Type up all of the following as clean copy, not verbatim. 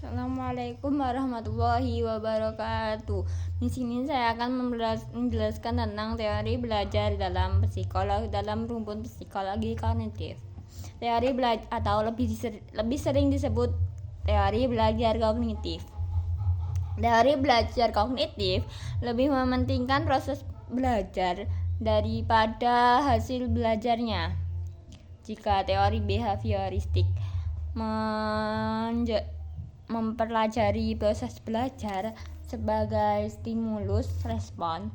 Assalamualaikum warahmatullahi wabarakatuh. Di sini saya akan menjelaskan tentang teori belajar dalam rumpun psikologi kognitif. Teori belajar atau lebih sering disebut teori belajar kognitif. Teori belajar kognitif lebih mementingkan proses belajar daripada hasil belajarnya. Jika teori behavioristik mempelajari proses belajar sebagai stimulus respon,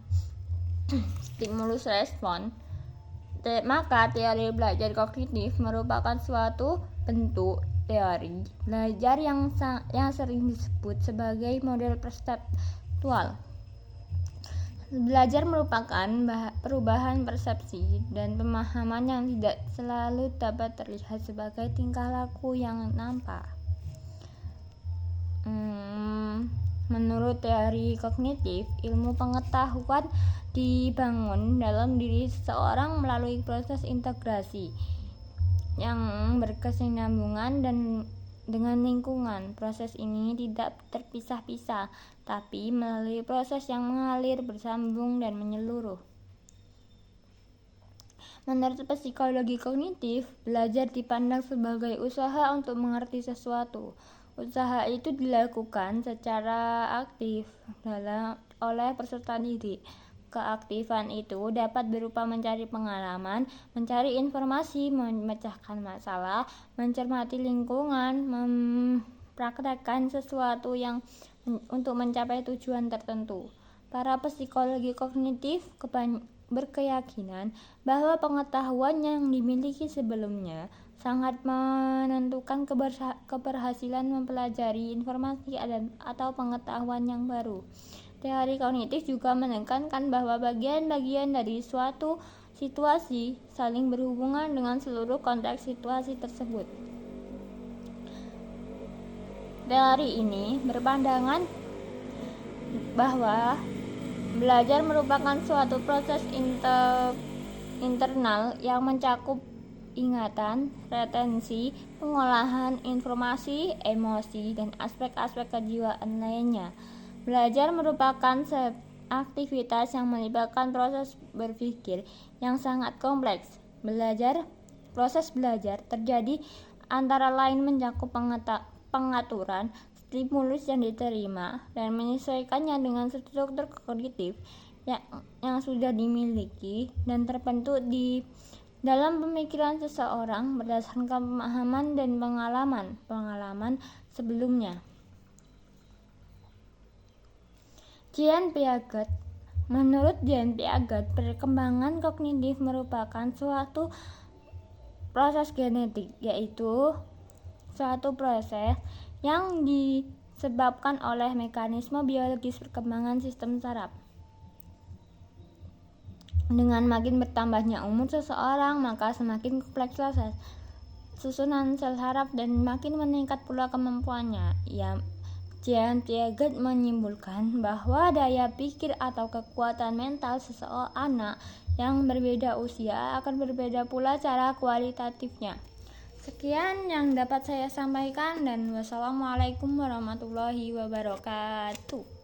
maka teori belajar kognitif merupakan suatu bentuk teori belajar yang sering disebut sebagai model perseptual. Belajar merupakan perubahan persepsi dan pemahaman yang tidak selalu dapat terlihat sebagai tingkah laku yang nampak. Menurut teori kognitif, ilmu pengetahuan dibangun dalam diri seseorang melalui proses integrasi yang berkesinambungan dengan lingkungan. Proses ini tidak terpisah-pisah, tapi melalui proses yang mengalir, bersambung, dan menyeluruh. Menurut psikologi kognitif, belajar dipandang sebagai usaha untuk mengerti sesuatu. Usaha itu dilakukan secara aktif oleh peserta didik. Keaktifan itu dapat berupa mencari pengalaman, mencari informasi, memecahkan masalah, mencermati lingkungan, mempraktekkan sesuatu yang untuk mencapai tujuan tertentu. Para psikologi kognitif berkeyakinan bahwa pengetahuan yang dimiliki sebelumnya sangat menentukan keberhasilan mempelajari informasi atau pengetahuan yang baru. Teori kognitif juga menekankan bahwa bagian-bagian dari suatu situasi saling berhubungan dengan seluruh konteks situasi tersebut. Teori ini berpandangan bahwa belajar merupakan suatu proses internal yang mencakup ingatan, retensi, pengolahan informasi, emosi, dan aspek-aspek kejiwaan lainnya. Belajar merupakan aktivitas yang melibatkan proses berpikir yang sangat kompleks. Proses belajar terjadi antara lain mencakup pengaturan stimulus yang diterima dan menyesuaikannya dengan struktur kognitif yang sudah dimiliki dan terbentuk di dalam pemikiran seseorang berdasarkan pemahaman dan pengalaman sebelumnya. Jean Piaget. Menurut Jean Piaget, perkembangan kognitif merupakan suatu proses genetik, yaitu suatu proses yang disebabkan oleh mekanisme biologis perkembangan sistem saraf. Dengan makin bertambahnya umur seseorang, maka semakin komplekslah susunan sel saraf dan makin meningkat pula kemampuannya. Jean Piaget menyimpulkan bahwa daya pikir atau kekuatan mental seseorang yang berbeda usia akan berbeda pula cara kualitatifnya. Sekian yang dapat saya sampaikan dan wassalamualaikum warahmatullahi wabarakatuh.